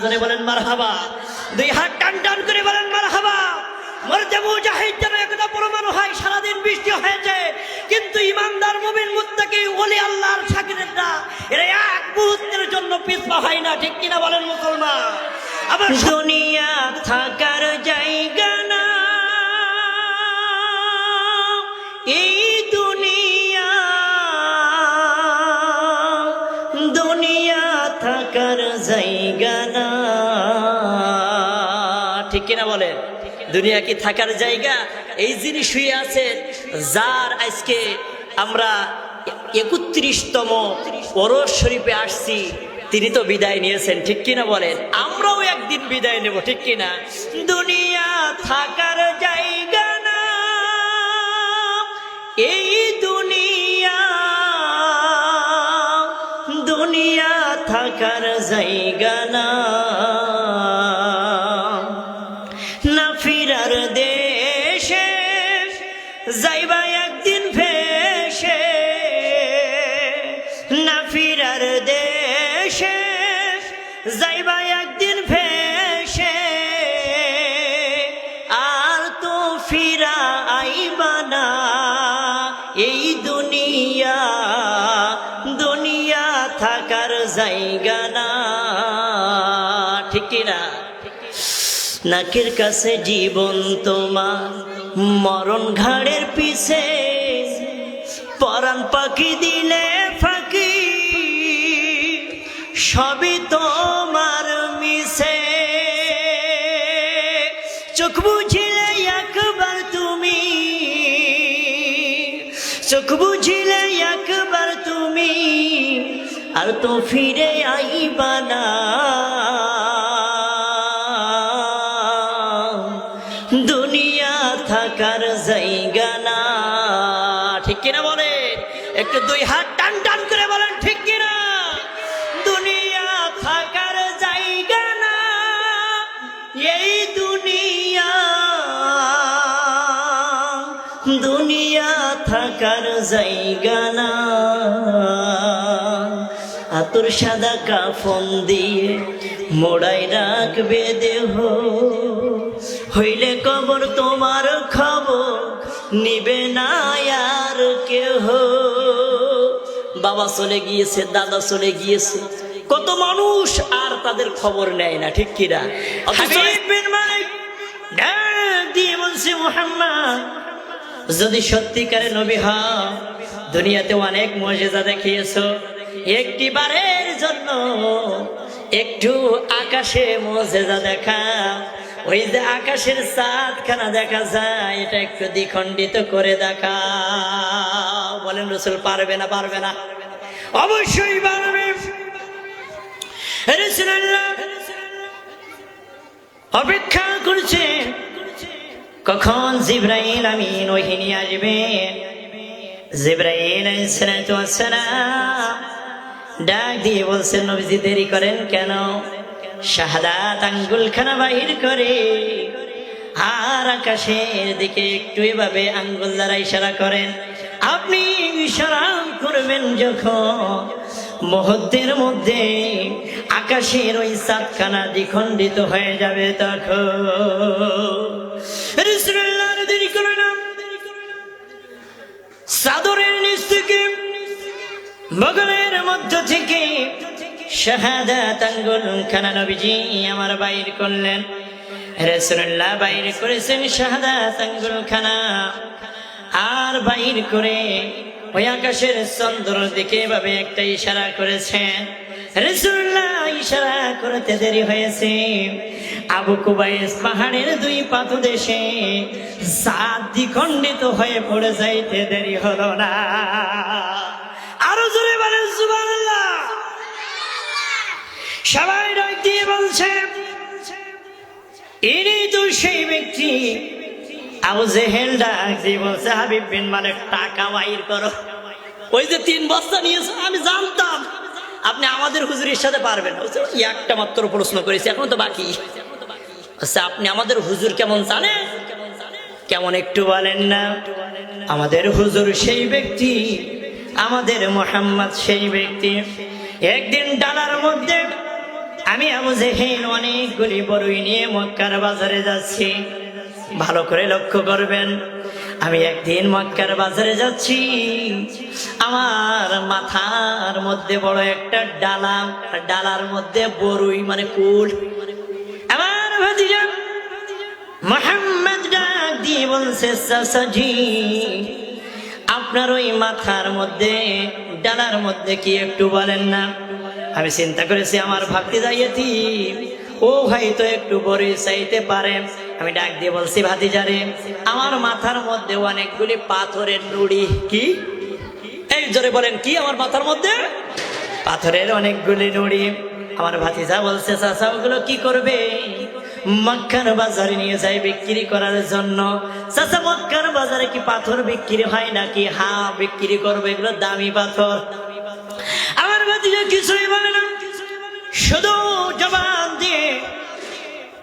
বলেন মারহাবা, দুই হাত টান টান করে বলেন মারহাবা। মরতে মুজাহিদ যেন একটা পরমাণু হয়, সারাদিন বৃষ্টি হয়েছে কিন্তু ইমানদার মুমিন মুত্তাকি ওলি আল্লাহর শাকিরেরা এরা এক মুহূর্তের জন্য পিছপা হয় না, ঠিক কিনা বলেন মুসলমান? আবার দুনিয়া থাকার জায়গা না, এই দুনিয়া দুনিয়া থাকার জায়গা না, ঠিক কিনা বলেন? দুনিয়া কি থাকার জায়গা? এই যিনি শুয়ে আছেন, যার আজকে আমরা ৩১তম ওরস শরীফে আসছি, তিনি তো বিদায় নিয়েছেন, ঠিক কিনা বলেন? আমরাও একদিন বিদায় নেব, ঠিক কিনা? দুনিয়া থাকার জায়গা না, এই দুনিয়া দুনিয়া থাকার জায়গা না, না ফিরার দেশে যাইবা একদিন ভেসে, না ফিরার দেশে যাইবা একদিন ভেসে, আর তো ফিরা আইবা না, এই দুনিয়া দুনিয়া থাকার জায়গা না, ঠিক কিনা? নাকের কাছে জীবন তোমার, মরণ ঘাড়ের পিছে, পরাণ পাখি দিলে ফাঁকি, সবই তোমার মিছে। চোখ বুঝিলে একবার তুমি, চোখ বুঝিলে একবার তুমি, আর তো ফিরে আইবা না, দুনিয়া থাকার জায়গা না, ঠিক কিনা বলেন? একটু দুই হাত টান টান করে বলেন, ঠিক কিনা? দুনিয়া থাকার জায়গা না, এই দুনিয়া দুনিয়া থাকার জায়গা না। আতর সাদা কাফন দিয়ে মোড়াই রাখবে দেহ, হইলে কবর তোমার খবর নিবে না আর কেহ। বাবা চলে গিয়েছে, দাদা চলে গিয়েছে, কত মানুষ আর তাদের খবর নেয় না, ঠিক কিনা? দিয়ে বলছে মুহাম্মদ, যদি সত্যিকারে নবী হও, দুনিয়াতে অনেক মুজিজা দেখিয়েছো, একটি বারের জন্য একটু আকাশে মুজিজা দেখা, ওই যে আকাশের চাঁদখানা দেখা যায়, এটা একটু দ্বিখণ্ডিত করে দেখা। বলেন রাসূল পারবে না? পারবে না? অবশ্যই পারবে। রাসূলুল্লাহ অপেক্ষা করছে কখন জিবরাইল আমিন ওহী নিয়ে আসবে। জিবরাইল আলাইহিস সালাতু ওয়াস সালাম ডাক দিয়ে বলছেন, নবীজি দেরি করেন কেন? শাহাদাত আঙ্গুলখানা বাহির করে আর আকাশের দিকে একটু এভাবে আঙ্গুল দ্বারা ইশারা করেন। আপনি ইশারা করবেন যখন, মুহূর্তের মধ্যে আকাশের ওই চাঁদখানা দ্বিখণ্ডিত হয়ে যাবে তখন। রাসূলুল্লাহ দেরি করে না, চাদরের নিচ থেকে বগলের মধ্য থেকে শাহাদাত আঙ্গুলখানা নবীজি আমার বাইর করলেন। রাসূলুল্লাহ বাইর করেছেন শাহাদাত আঙ্গুলখানা, আর বাইর করে ওই আকাশের চন্দ্রের দিকে এভাবে একটা ইশারা করেছেন। রাসূলুল্লাহ ইশারা করতে দেরি হয়েছে, আবু কুবাইস পাহাড়ের দুই পাদদেশে চাঁদ দ্বিখণ্ডিত হয়ে পড়ে যাইতে দেরি হলো না। আরো জোরে বলেন সুবহানাল্লাহ। সবাই ডাক দিয়ে বলছে, ইনি তো সেই ব্যক্তি। আবু জেহেল ডাক দিয়ে বলছে, হাবিব বিন মালিক টাকা বাইর করো। ওই যে 3 বস্তা নিয়েছে, আমি জানতাম আপনি আমাদের হুজুরের সাথে পারবেন। একটা মাত্র প্রশ্ন করেছি, এখন তো বাকি। আচ্ছা, আপনি আমাদের হুজুর কেমন জানেন? কেমন একটু বলেন না? আমাদের হুজুর সেই ব্যক্তি, আমাদের মুহাম্মদ সেই ব্যক্তি। একদিন ডালার মধ্যে আমি আবু জেহেল অনেকগুলি বড়ই নিয়ে মক্কার বাজারে যাচ্ছি। ভালো করে লক্ষ্য করবেন, আমি একদিন মক্কার বাজারে যাচ্ছি, আমার মাথার মধ্যে বড় একটা ডালা, ডালার মধ্যে বড়ই মানে কুল। আমার ভাতিজা মুহাম্মদ ডাক দিয়ে বলছে, চাচাজি আপনার ওই মাথার মধ্যে ডালার মধ্যে কি একটু বলেন না? আমি চিন্তা করেছি আমার ভাতিজা ইয়েতিম, ও হয়তো একটু বড়ই চাইতে পারে। আমি ডাক দিয়ে বলছি, ভাতিজারে আমার মাথার মধ্যে অনেকগুলি পাথরের নুড়ি। কি? এই জোরে বলেন, কি? আমার মাথার মধ্যে পাথরের অনেকগুলি নুড়ি। আমার ভাতিজা বলছে, চাচা ওগুলো কি করবে? মক্কার বাজারে নিয়ে যায় বিক্রি করার জন্য। চাচা মক্কার বাজারে কি পাথর বিক্রি হয় নাকি? হ্যাঁ বিক্রি করবে, এগুলো দামি পাথর। আমার ভাতিজা কিছুই বলে না, শুধু জবান দিয়ে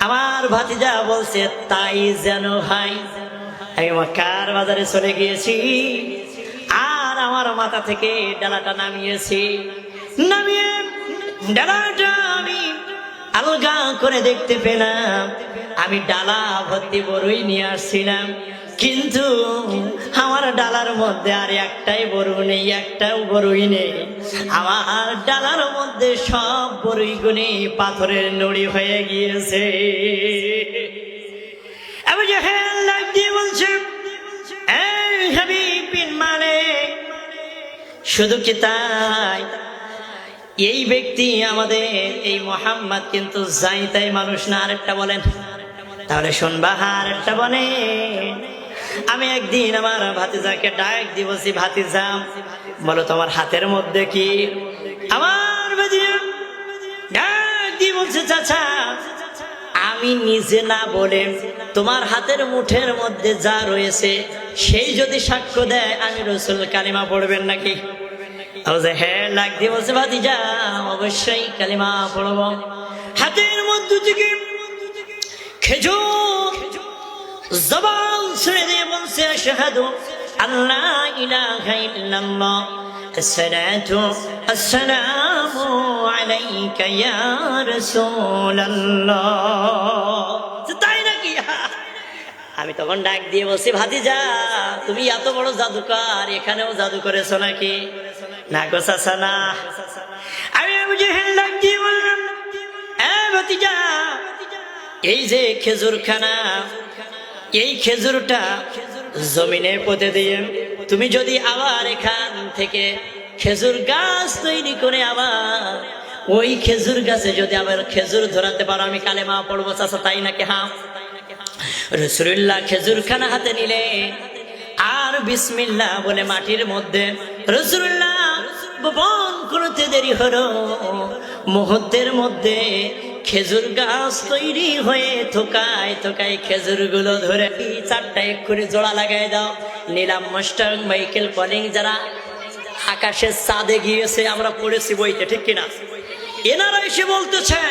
আমার ভাতিজা বলছে, তাই যেন হয়। আমি মক্কার বাজারে চলে গিয়েছি আর আমার মাথা থেকে ডালাটা নামিয়েছি। নামিয়ে ডালাটা আমি আলগা করে দেখতে পেলাম আমি ডালা ভর্তি বড়ই নিয়ে আসছিলাম, কিন্তু আমার ডালার মধ্যে আর একটাই বড় নেই, একটাও বড়ই নেই। আমার ডালার মধ্যে সব বড়ইগুলি পাথরের নুড়ি হয়ে গিয়েছে। আবু জাহেল লাগ দিয়ে বলছে, এই হাবিব বিন মালিক, শুধু কি তাই? এই ব্যক্তি আমাদের এই মুহাম্মদ কিন্তু যাই তাই মানুষ না। আরেকটা বলেন, তাহলে শুনবা। আরেকটা বলেন, আমি একদিন আমার ভাতিজাকে ডাক দিয়ে বলছি, ভাতিজা বলো তোমার হাতের মধ্যে কি? আমার ভাতিজা ডাক দিয়ে বলছে, চাচা আমি নিজে না বলে তোমার হাতের মুঠের মধ্যে যা রয়েছে সেই যদি সাক্ষ্য দেয় আমি রাসূল, কালিমা পড়বেন নাকি? হ্যাঁ লাগ দিয়ে বলছে, ভাতিজা অবশ্যই কালিমা পড়ব। হাতের মধ্যে থেকে খেজুর জবান ছেড়ে দিয়ে বলছে, আশহাদু আল্লা ইলাহা ইল্লাল্লাহ, আসসালাতু আসসালামু আলাইকা ইয়া রাসূলুল্লাহ। তাই নাকি? আমি তখন ডাক দিয়ে বলছি, ভাতিজা তুমি এত বড় জাদুকর, এখানেও জাদু করেছো নাকি? না গো চাচা না। আমি আবু জেহেল ডাক দিয়ে বললাম, ভাতিজা এই যে খেজুরখানা, এই খেজুরটা জমিনে পুঁতে দিয়ে তুমি যদি আবার এখান থেকে খেজুর গাছ তৈরি করে আবার ওই খেজুর গাছে যদি আবার খেজুর ধরাতে পারো আমি কালেমা পড়বো। চাচা তাই নাকি? হ্যাঁ। রাসূলুল্লাহ খেজুরখানা হাতে নিলে আর বিসমিল্লাহ বলে মাটির মধ্যে রাসূলুল্লাহ বপন করতে দেরি হলো, মুহূর্তের মধ্যে খেজুর গাছ তৈরি হয়ে থোকায় থোকায় খেজুর গুলো ধরে চারটা এক্ষুনি জোড়া লাগাই দাও। নিলাম মাস্টার মাইকেল কলিং, যারা আকাশের চাঁদে গিয়েছে আমরা পড়েছি বইতে, ঠিক কিনা? এনারা এসে বলতেছে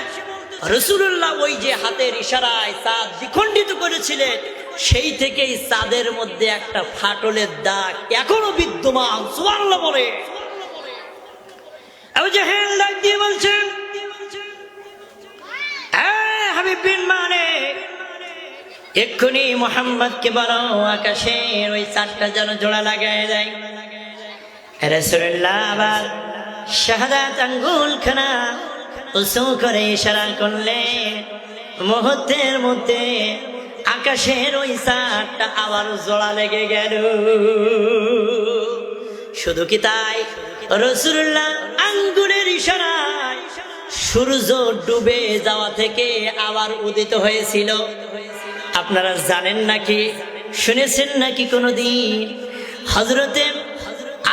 রাসূলুল্লাহ ওই যে হাতের ইশারায় চাঁদ দ্বিখণ্ডিত করেছিলেন, সেই থেকেই চাঁদের মধ্যে একটা ফাটলের দাগ এখনো বিদ্যমান। সুবহানাল্লাহ বলে। আবু জাহেল ডাক দিয়ে বলছেন, হাবিব বিন মালিক এক্ষুনি মুহাম্মদকে বলো আকাশের ওই চারটা যেন জোড়া লাগায় দেয়। রাসূলুল্লাহ আবার শাহাদাত আঙ্গুলখানা উঁচু করে ইশারা করলেন, মুহূর্তের মধ্যে আকাশের ওই চারটা আবার জোড়া লেগে গেল। শুধু কি তাই, রাসূলুল্লাহ আঙ্গুলের ইশারায় সূর্য ডুবে যাওয়া থেকে আবার উদিত হয়েছিল। আপনারা জানেন নাকি, শুনেছেন নাকি কোনদিন হযরতে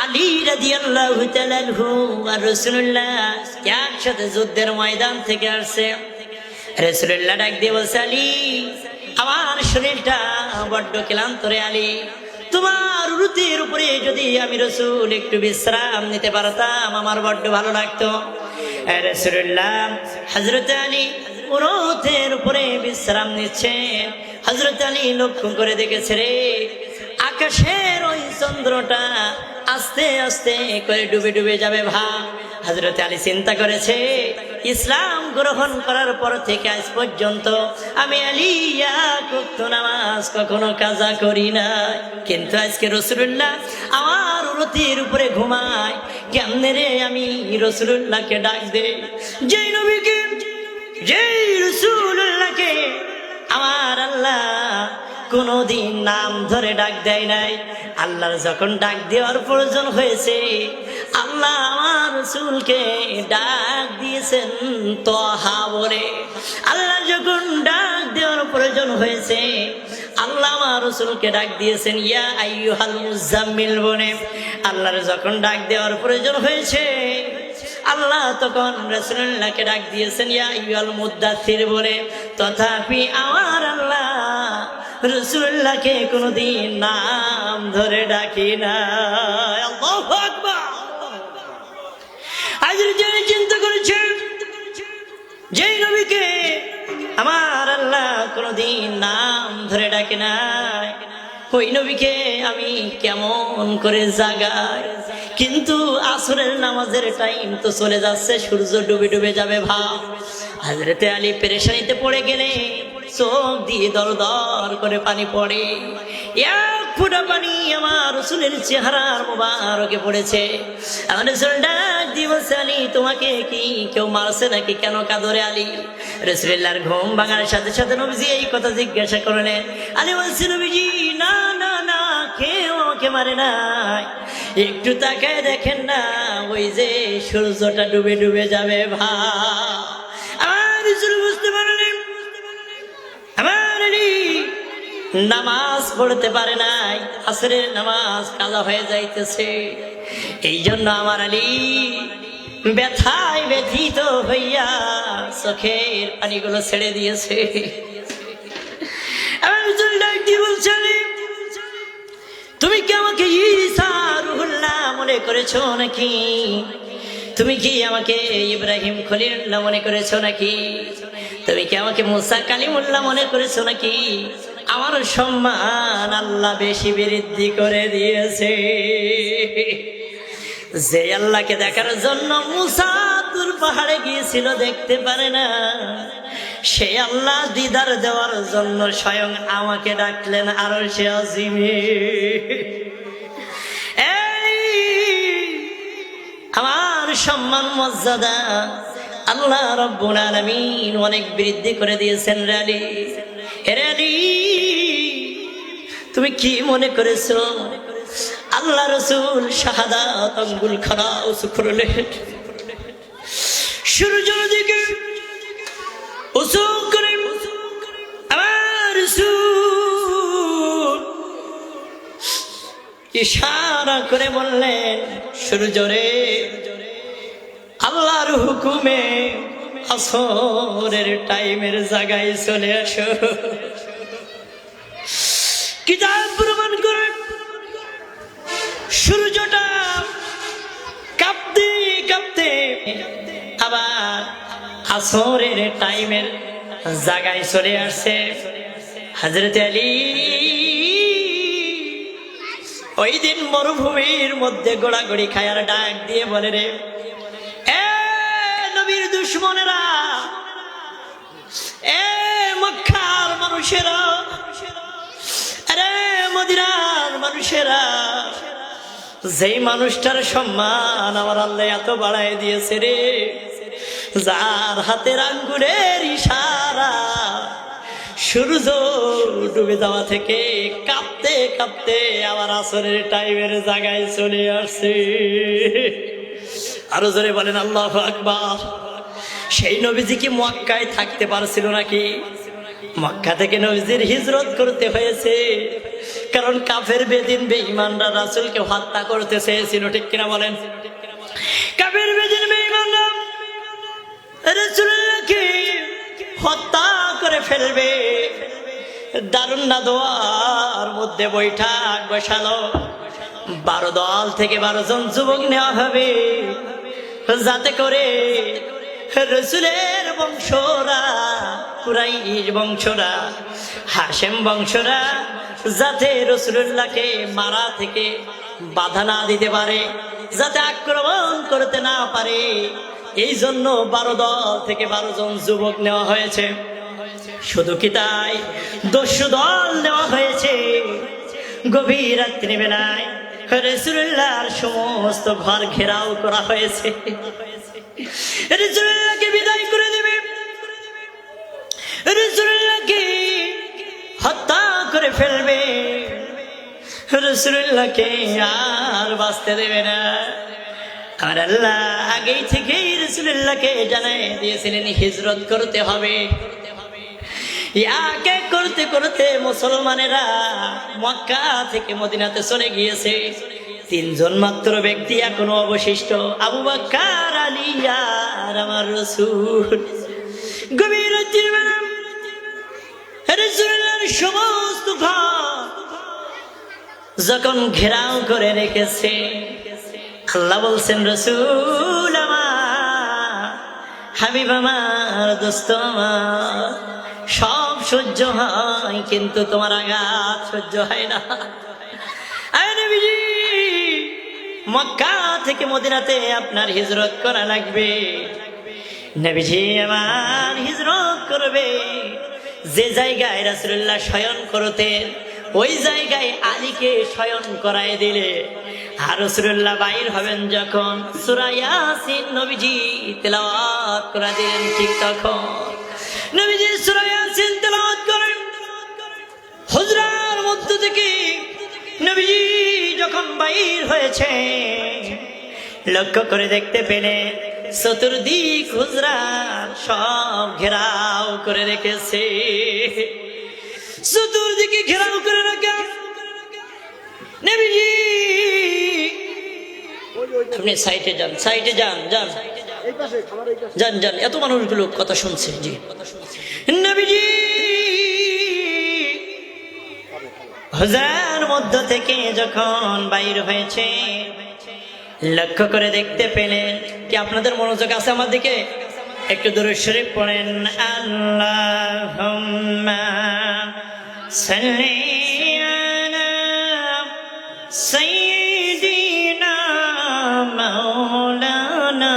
আলী রাদিয়াল্লাহু তাআলা আনহু আর রাসূলুল্লাহ একসাথে যুদ্ধের ময়দান থেকে আসছে। রাসূলুল্লাহ ডাক দিয়ে বলছে, আলী আমার শরীরটা বড্ড ক্লান্ত রে আলী, তোমার উরুতের উপরে যদি আমি রাসূল একটু বিশ্রাম নিতে পারতাম আমার বড্ড ভালো লাগতো। রাসূলুল্লাহ হযরত আলী উরুতের উপরে বিশ্রাম নিচ্ছেন। হযরত আলী লক্ষ্য করে দেখেছে রে আকাশের ওই চন্দ্রটা আস্তে আস্তে করে ডুবে ডুবে যাবে ভাব। হযরত আলী চিন্তা করেছে, ইসলাম গ্রহণ করার পর থেকে আজ পর্যন্ত আমি আলী এক ওয়াক্ত নামাজ কখনো কাজা করি না, কিন্তু আজকে রাসূলুল্লাহ আমার উরতির উপরে ঘুমায়, কেমনে রে আমি রাসূলুল্লাহকে ডাক দে? যেই নবীকে, যেই রাসূলুল্লাহকে আমার আল্লাহ কোনদিন নাম ধরে ডাক দেয় নাই, আল্লাহর যখন ডাক দেওয়ার প্রয়োজন হয়েছে, আল্লাহ আমার রাসূলকে ডাক দিয়েছেন তহা বলে। আল্লাহ যখন ডাক দেওয়ার প্রয়োজন হয়েছে, আল্লাহ আমার রাসূলকে ডাক দিয়েছেন ইয়া আইয়ুহাল মুজাম্মিল বলে। আল্লাহর যখন ডাক দেওয়ার প্রয়োজন হয়েছে, আল্লাহ তখন রাসূলুল্লাহকে ডাক দিয়েছেন ইয়া আইয়ুহাল মুদ্দাথির বলে। তথাপি আমার আল্লাহ রাসূলুল্লাহকে কোনদিন নাম ধরে ডাকি না। আল্লাহু আকবার। আজকে যিনি চিন্তা করেছেন, যেই নবীকে আমার আল্লাহ কোনদিন নাম ধরে ডাকে নাই, ওই নবীকে আমি কেমন করে জাগাই? কিন্তু আসরের নামাজের টাইম তো চলে যাচ্ছে, সূর্য ডুবে ডুবে যাবে ভাব। হযরত আলী পেরেশানিতে পড়ে গেলে চোখ দিয়ে দর দর করে পানি পড়ে, এক ফোঁটা পানি আমার রাসূলের চেহারার মোবারকে পড়েছে। আমার রাসূল ডাক দিয়ে বলছে, আলী তোমাকে কি কেউ মারছে নাকি? কেন কাঁদরে আলী? রাসূলুল্লাহর ঘুম ভাঙার সাথে সাথে নবীজি এই কথা জিজ্ঞাসা করলেন। আলী বলছে, নবীজি না না না, কেউ আমাকে মারে নাই, একটু তাকায় দেখেন না, ওই যে সূর্যটা ডুবে ডুবে যাবে ভাই। আমার রাসূল বুঝতে পারলেন আমার আলী নামাজ পড়তে পারে নাই, আসরের নামাজ কাজা হয়ে যাইতেছে। এই জন্য আমার আলী ব্যথায় ব্যথিত হইয়া চোখের পানিগুলো ছেড়ে দিয়েছে। তুমি কি আমাকে ঈসা রূহুল্লাহ মনে করেছো নাকি? তুমি কি আমাকে ইব্রাহিম খলিলুল্লাহ মনে করেছো নাকি? তুমি কি আমাকে মুসা কালিমুল্লাহ মনে করেছো নাকি? আমার সম্মান আল্লাহ বেশি বৃদ্ধি করে দিয়েছে। যে আল্লাহকে দেখার জন্য মুসা তুর পাহাড়ে গিয়েছিল, দেখতে পারে না, সে আল্লাহ দিদার দেওয়ার জন্য স্বয়ং আমাকে ডাকলেন আরশে আজিমে। আমার সম্মান মর্যাদা আল্লাহ রাব্বুল আলামিন অনেক বৃদ্ধি করে দিয়েছেন। রে আলী, তুমি কি মনে করেছো আল্লাহ রাসূল শাহাদাত আঙ্গুল খাড়া উঁচু করলেন, সূর্যের দিকে উঁচু করে আমার রাসূল ইশারা করে বললেন, সূর্য রে, আল্লাহর হুকুমে আসরের টাইমের জায়গায় চলে আসো। কিতাব প্রমাণ করে সূর্যটা কাঁপতে কাঁপতে আবার আসরের টাইমের জায়গায় চলে আসছে। হযরত আলী ওই দিন মরুভূমির মধ্যে গোড়াগড়ি খায়ার ডাক দিয়ে বলে, রে নবীর দুশমনেরা, মক্কার মানুষেরা, আরে মদিনার মানুষেরা, যেই মানুষটার সম্মান আমার আল্লাহ এত বাড়ায় দিয়েছে রে, যার হাতের আঙ্গুলের ইশারা সূর্য ডুবে যাওয়া থেকে কাঁপতে কাঁপতে আবার আসরের টাইমের জায়গায় চলে আসছে। আরো জোরে বলেন আল্লাহু আকবার। সেই নবীজি কি মক্কায় থাকতে পারছিল নাকি? মক্কা থেকে নবীজির হিজরত করতে হয়েছে, কারণ কাফের বেদিন বেঈমানরা রাসূলকে হত্যা করতে চেয়েছিল, ঠিক কিনা বলেন? কাফের বেদিন বেঈমানরা রাসূলকে হত্যা করে ফেলবে। দারুন নাদওয়ার মধ্যে বৈঠক বসালো, 12 দল থেকে 12 জন যুবক নেওয়া হবে, যাতে করে রসুলের বংশরা, কুরাইশ বংশরা, হাশেম বংশরা যাতে রসুলুল্লাহকে মারা থেকে বাধা না দিতে পারে, যাতে আক্রমণ করতে না পারে, এই জন্য 12 দল থেকে 12 জন যুবক নেওয়া হয়েছে। শুধু কি তাই, 10 দল নেওয়া হয়েছে। গভীর রাত্রি বেলায় রাসূলুল্লাহর সমস্ত ঘর ঘেরাও করা হয়েছে। রাসূলুল্লাহকে বিদায় করে দেবে, রাসূলুল্লাহকে হত্যা করে ফেলবে, রাসূলুল্লাহকে আর বাঁচতে দেবে না। আর আল্লাহ আগেই থেকেই রাসূলুল্লাহকে জানিয়ে দিয়েছিলেন হিজরত করতে হবে। এক এক করতে করতে মুসলমানেরা মক্কা থেকে মদিনাতে চলে গিয়েছে। 3 জন মাত্র ব্যক্তি এখনো অবশিষ্ট, আবু বকর, আলী আর আমার রাসূল। গভীর রাতের বেলা রাসূলুল্লাহর সমস্ত ঘর যখন ঘেরাও করে রেখেছে, আল্লাহ বলছেন, রাসূল আমার, হাবিব আমার, দোস্ত আমার, সব সহ্য হয় কিন্তু তোমার আঘাত সহ্য হয় না। নবীজি, মক্কা থেকে মদিনাতে আপনার হিজরত করা লাগবে। নবীজি আমার হিজরত করবে। যে জায়গায় রাসূলুল্লাহ শয়ন করতেন ওই জায়গায় আলীকে শয়ন করায় দিলে, আর রাসূলুল্লাহ বাইর হবেন যখন সূরা ইয়াসিন নবীজি তেলাওয়াত করে দিলেন, ঠিক তখন নবীজি সূরা ইয়াসিন তেলাওয়াত করেন। হুজরার মধ্য থেকে নবীজি যখন বাইর হয়েছে, লক্ষ্য করে দেখতে পেলেন চতুর্দিক হুজরা সব ঘেরাও করে রেখেছে। চতুর্দিকে ঘেরাও করে রাখা। নবীজি, আপনি সাইডে যান, সাইডে যান, যান যান যান, এত মানুষগুলো কথা শুনছে। জি, নবীজি হুজরার মধ্য থেকে যখন বাইর হয়েছে, লক্ষ্য করে দেখতে পেলেন কি, আপনাদের মনোযোগ আছে আমার দিকে? একটু দুরূদ শরীফ পড়েন। আল্লাহুম্মা সাল্লি আলা সাইয়্যিদিনা মাওলানা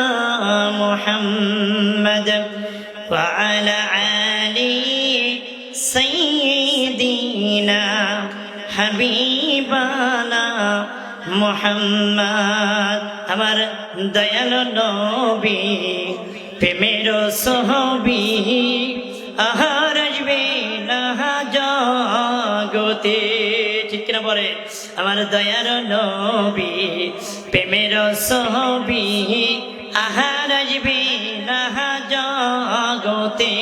মুহাম্মাদ ওয়া আলা আলি সাইয়্যিদিনা হাবিবানা মুহাম্মদ। আমার দয়ালু নবী, প্রেমের সহবী, আহার আসবে না জগতে, ঠিক কিনা বলে? আমার দয়ালু নবী, প্রেমের সহবী, আহার আসবে না জগতে।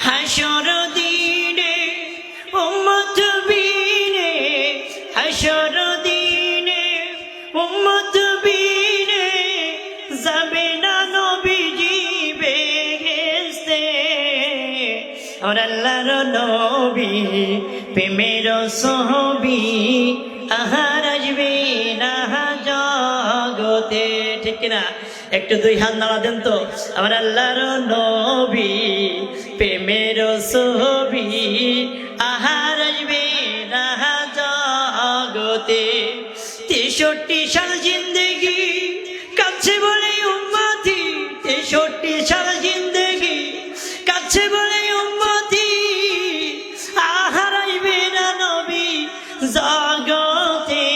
হাসর দিনে উম্মত বিনে, হাসর দিনে উম্মত বিনে, যাবে না নবীজি বেহেশতে। আমার আল্লাহর নবী, প্রেমের সহবী, আহার আসবে না জগতে, ঠিক কিনা? একটু 2 হাত নাড়া দেন তো। আমার আল্লাহর নবী, প্রেমের সহবী, আহার আসবে না জগতে। 63 সাল জিন্দেগি কাছে বলে উম্মতি, 63 সাল জিন্দেগি কাছে বলে উম্মতি, আহার আসবে না নবী জগতে।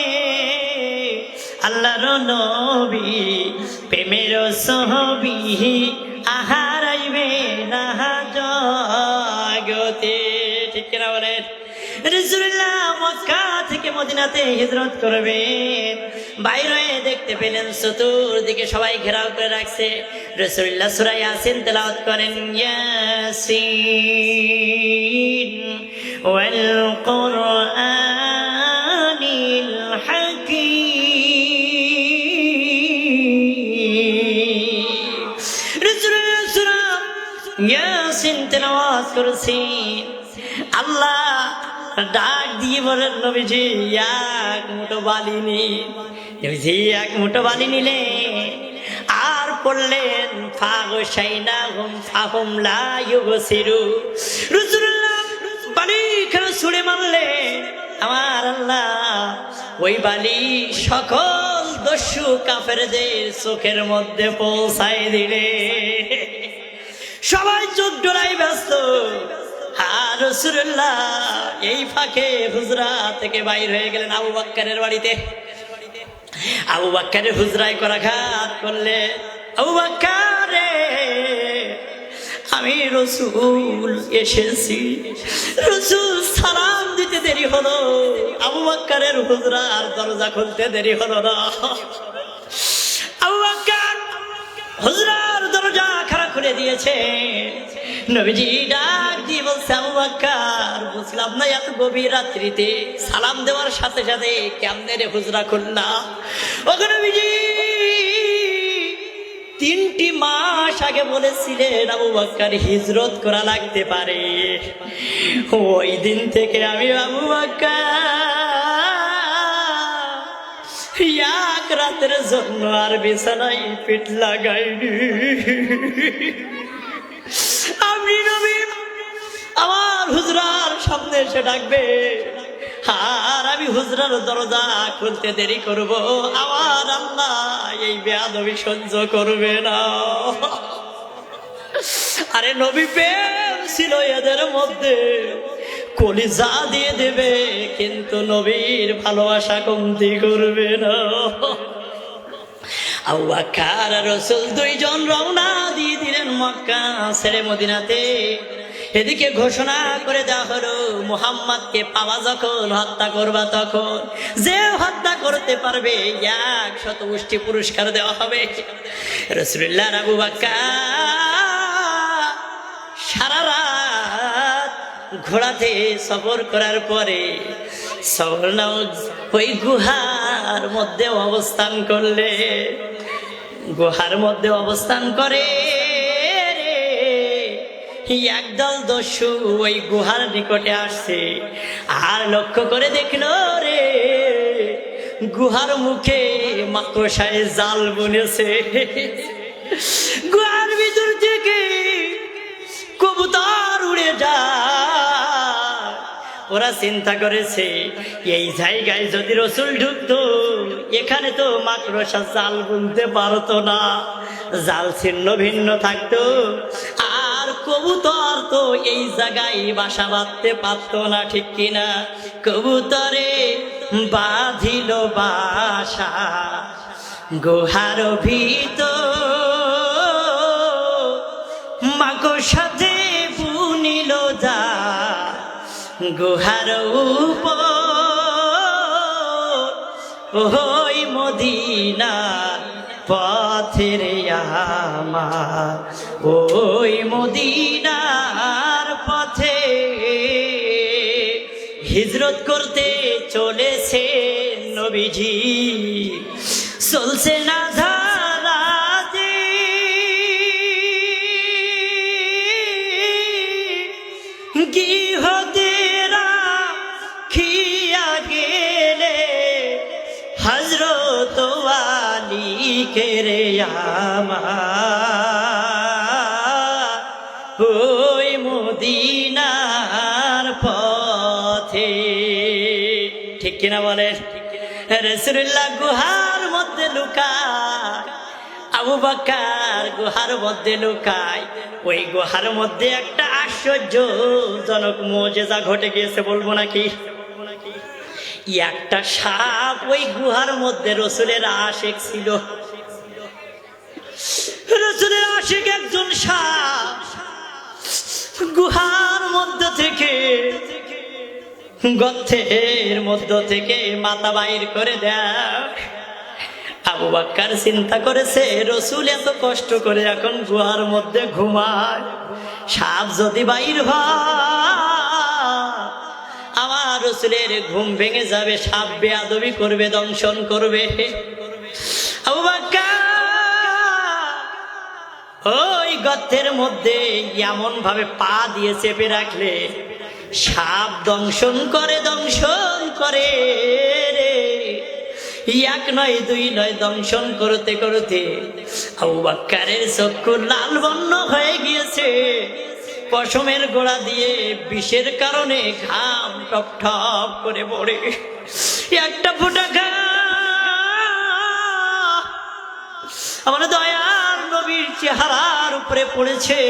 আল্লাহর নবী, প্রেমের সহবী, আহার আসবে না জগতে, ঠিক কিনা বলেন? রাসূলুল্লাহ মক্কা থেকে মদিনাতে হিজরত করবেন। বাইরে দেখতে পেলেন চতুর্দিকে সবাই ঘেরাও করে রাখছে। রাসূলুল্লাহ সূরা ইয়াসিন তেলাওয়াত করেন, ইয়াসিন ওয়াল কুরআনিল হাকীম। রাসূলুল্লাহ সূরা ইয়াসিন তেলাওয়াত করেছেন। আল্লাহ ডাক দিয়ে বলেন, নবীজি 1 মুঠো বালি নিন। নবীজি 1 মুঠো বালি নিলে আর পড়লেন ফাগশাইনাহুম ফাহুম লা ইউবসিরু। রাসূলুল্লাহ বালি খেলে ছুঁড়ে মারলেন, আমার আল্লাহ ওই বালি সকল দস্যু কাফেরদের চোখের মধ্যে পৌঁছায় দিলে। সবাই চোখ ডোলাই ব্যস্ত। আর রাসূলুল্লাহ এই ফাঁকে হুজরা থেকে বাইর হয়ে গেলেন আবু বকরের বাড়িতে। আবু বকরের হুজরায় করাঘাত করলে, আবু বকর রে, আমি রাসূল এসেছি। রাসূল সালাম দিতে দেরি হলো, আবু বকরের হুজরার দরজা খুলতে দেরি হলো না। আবু বকর হুজরার দরজা খাড়া খুলে দিয়েছে। নবীজি ডাক দিয়ে বলছে, আবু বকর বুঝলাম না এত গভীর রাত্রিতে সালাম দেওয়ার সাথে সাথে কেমনে রে হুজরা খুললা? ওগো নবীজি 3টি মাস আগে বলেছিলেন আবু বকর হিজরত করা লাগতে পারে। ওই দিন থেকে আমি আবু বকর এক রাতের জন্য আর বিছানায় পিঠ লাগাইনি। আপনি নবী আমার হুজরার সামনে এসে ডাকবে আর আমি হুজরার দরজা খুলতে দেরি করব, আমার আল্লাহ এই বেয়াদবি সহ্য করবে না। আরে নবী প্রেম ছিল এদের মধ্যে, কলিজা দিয়ে দেবে কিন্তু নবীর ভালোবাসা কমতি করবে না। আবু বকর আর রাসূল দুইজন রওনা দিয়ে দিলেন মক্কা ছেড়ে মদিনাতে। এদিকে ঘোষণা করে দেওয়া হলো, মুহাম্মদকে পাওয়া যখন হত্যা করবা তখন যে হত্যা করতে পারবে 100 উষ্টি পুরস্কার দেওয়া হবে। রাসূলুল্লাহ আবু বকর সারা রাত ঘোড়াতে সফর করার পরে ওই গুহার মধ্যে অবস্থান করলে, গুহার মধ্যে অবস্থান করে একদল দস্যু ওই গুহার নিকটে আসছে। আর লক্ষ্য করে দেখলো রে গুহার মুখে মাকড়সায় জাল বুনেছে। গুহার ভিতর থেকে কবুতর উড়ে যায়। ওরা চিন্তা করেছে এই জায়গায় যদি রাসূল ঢুকতো এখানে তো মাকড়সা জাল বুনতে পারতো না, জাল ছিন্ন ভিন্ন থাকতো, আর কবুতর তো এই জায়গায় বাসা বাঁধতে পারতো না, ঠিক কিনা? কবুতরে বাঁধিল বাসা গুহার ভিতর, মাকড়সাতে বুনিল যা গুহার উপর। ওই মদিনার পথের আমার, ওই মদিনার পথে হিজরত করতে চলেছে নবীজি। চলছে না ধারাতে গৃহদেরা খিয়া গেলে হযরত আলী কেরে আমার, ওই মদিনার পথে, ঠিক কিনা বলেন? রাসূলুল্লাহ গুহার মধ্যে লুকায়, আবু বকর গুহার মধ্যে লুকায়। ওই গুহার মধ্যে একটা আশ্চর্যজনক মুজিজা ঘটে গিয়েছে, বলবো নাকি? একটা সাপ ওই গুহার মধ্যে রাসূলের আশিক ছিল। রাসূলের আশিক একজন সাপ গুহার মধ্যে থেকে, গর্তের মধ্য থেকে মাথা বাইর করে দেয়। আবু বকর চিন্তা করেছে রাসূল এত কষ্ট করে এখন গুহার মধ্যে ঘুমায়, সাপ যদি বাইর হয় আমার রাসূলের ঘুম ভেঙে যাবে, সাপ বেয়াদবি করবে, দংশন করবে। আবু বকর ওই গর্তের মধ্যে এমন ভাবে পা দিয়ে চেপে রাখলে সাপ দংশন করে, দংশন করে রে, এক নয় দুই নয়, দংশন করতে করতে আবু বকরের চক্ষু লাল বর্ণ হয়ে গিয়েছে, পশমের গোড়া দিয়ে বিষের কারণে ঘাম টপ টপ করে পড়ে, একটা ফোঁটা ঘাম আমার দয়ার নবীর চেহারার উপরে পড়েছে।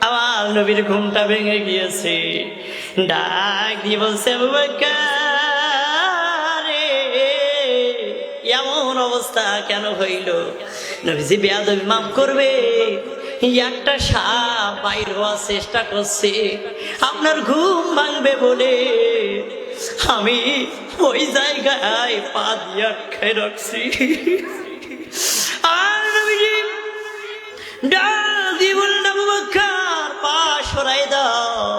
আমার নবীর ঘুমটা ভেঙে গিয়েছে, ডাক দিয়ে বলছে, আবু বকর এমন অবস্থা কেন হইল? নবীজি বেয়াদবি মাফ করবে, একটা সাপ বাইর হওয়ার চেষ্টা করছে, আপনার ঘুম ভাঙবে বলে আমি ওই জায়গায় পা দিয়ে আটকায় রাখছি। আর নবীজি ডাক দিয়ে বললেন, আবু বকর পা সরাই দাও,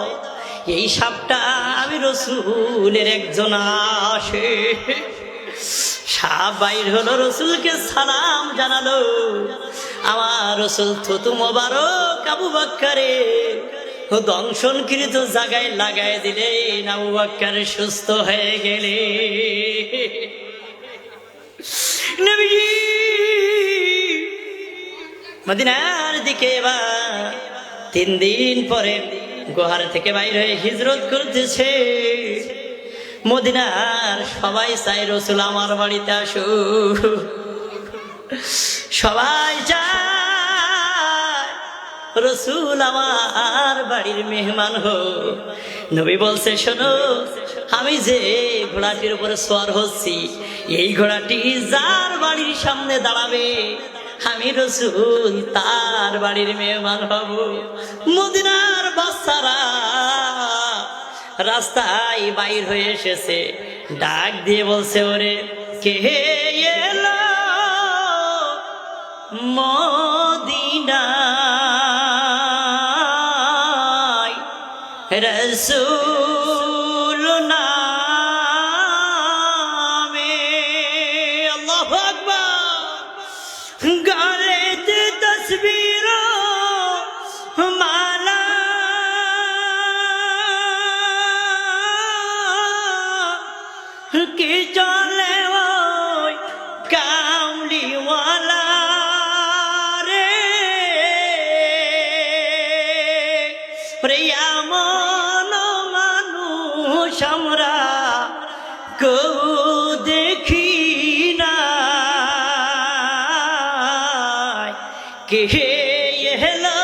এই সাপটা আমি রাসূলের একজন আসে। সাপ বাইর হলো, রাসূলকে সালাম জানালো। আমার রাসূল থুতু মোবারক আবু বকরে দংশনকৃত জায়গায় লাগাই দিলেন, আবু বকর সুস্থ হয়ে গেলে। নবীজি মদিনার দিকে এবার 3 দিন পরে গুহার থেকে বাইরে হয়ে হিজরত করতেছে। মদিনার সবাই চায় রাসূল আমার বাড়িতে আসুক, সবাই চায় রাসূল আমার বাড়ির মেহমান হোক। নবী বলছে, শোনো, আমি যে ঘোড়াটির উপরে সওয়ার হচ্ছি, এই ঘোড়াটি যার বাড়ির সামনে দাঁড়াবে আমি রাসূল তার বাড়ির মেহমান হব। মদিনার বাচ্চারা রাস্তায় বাইর হয়ে এসেছে, ডাক দিয়ে বলছে, ওরে কে এলো মদিনায় রাসূল নামে। আল্লাহু আকবার। গালেতে তসবির মালা, কি চলে ওই কামলিওয়ালা রে, এমন মানুষ আমরা কেউ দেখি না, কে এলো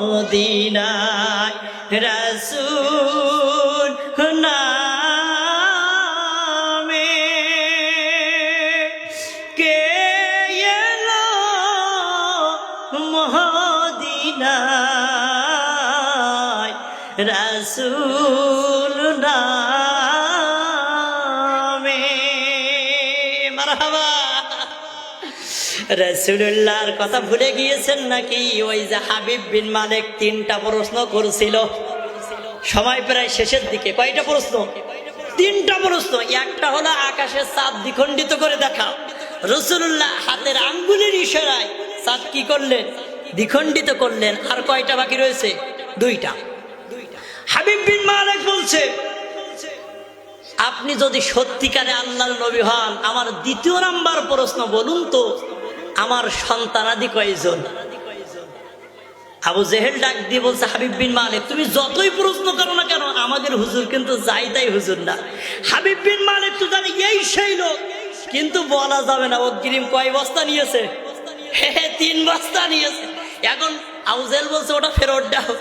মদিনায় রাসূল নামে, কে এলো মদিনায় রাসূল নামে। মারহাবা। রাসূলুল্লাহর কথা ভুলে গিয়েছেন নাকি? ওই যে হাবিব বিন মালিক 3টা প্রশ্ন করেছিল, সময় প্রায় শেষের দিকে। কয়টা প্রশ্ন? 3টা প্রশ্ন। একটা হলো আকাশের চাঁদ দ্বিখণ্ডিত করে দেখা, রাসূলুল্লাহ হাতের আঙ্গুলের ইশারায় চাঁদ কি করলেন? দ্বিখণ্ডিত করলেন। আর কয়টা বাকি রয়েছে? 2টা। হাবিব বিন মালিক বলছে, আপনি যদি সত্যিকারে আল্লাহর নবী হন, আমার 2য় নাম্বার প্রশ্ন বলুন তো, আমার সন্তানাদি কয়জন? আবু জেহেল ডাক দিয়ে বলছে, হাবিব বিন মালিক তুমি যতই প্রশ্ন করো না কেন, আমাদের হুজুর কিন্তু যাই তাই হুজুর না। হাবিব বিন মালিক তো জানে এই সেই লোক, কিন্তু বলা যাবে না অগ্রিম কয় বস্তা নিয়েছে? 3 বস্তা নিয়েছে। এখন আবু জেহেল বলছে, ওটা ফেরত দাও।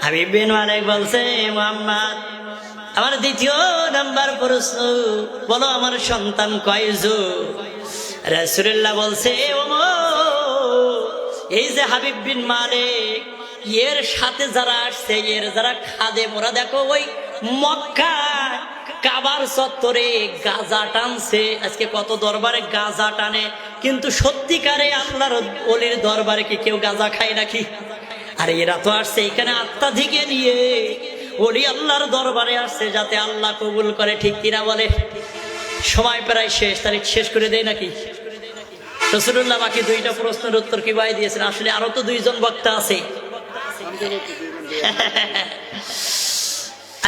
হাবিব বিন মালিক বলছে, মুহাম্মদ আমার 2য় নাম্বার প্রশ্ন, বলো আমার সন্তান কয়জন? রাসূলুল্লাহ বলছে, এই যে হাবিব বিন মালিক, এর সাথে যারা আসছে, এর যারা খাদেম, ওরা দেখো ওই মক্কা কাবার চত্বরে গাজা টানছে। আজকে কত দরবারে গাজা টানে, কিন্তু সত্যিকারে আল্লাহর ওলির দরবারে কি কেউ গাজা খায় নাকি? আর এরা তো আসছে এখানে আত্মা থেকে নিয়ে ওলি আল্লাহর দরবারে আসছে যাতে আল্লাহ কবুল করে। ঠিক কিনা বলে? সময় প্রায় শেষ, তারিখ শেষ করে দেয় নাকি? রাসূলুল্লাহ বাকি 2টা প্রশ্নের উত্তর কি ভাই দিয়েছেন? আসলে আরো তো 2 জন বক্তা আছে।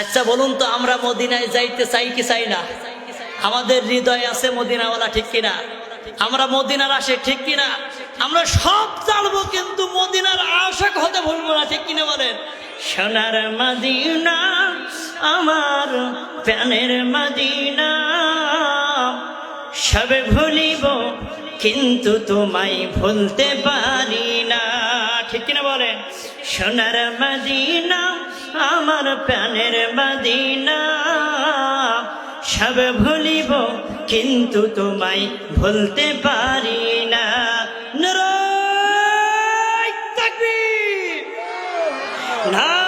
আচ্ছা বলুন তো, আমরা মদিনায় যাইতে চাই কি চাই না? আমাদের হৃদয়ে আছে মদিনাওয়ালা, ঠিক কিনা? আমরা মদিনার আশিক, ঠিক কিনা? আমরা সব জানবো কিন্তু মদিনার আশিক হতে ভুলবো না, ঠিক কিনা বলেন? সোনার মদিনা আমার প্রাণের মদিনা, সবে ভুলিব কিন্তু তোমায় ভুলতে পারি না, ঠিক কিনা বলেন? সোনার মদিনা আমার প্রাণের মদিনা, সব ভুলিব কিন্তু তোমায় ভুলতে পারি না। নারায়ে তাকবীর, নারায়ে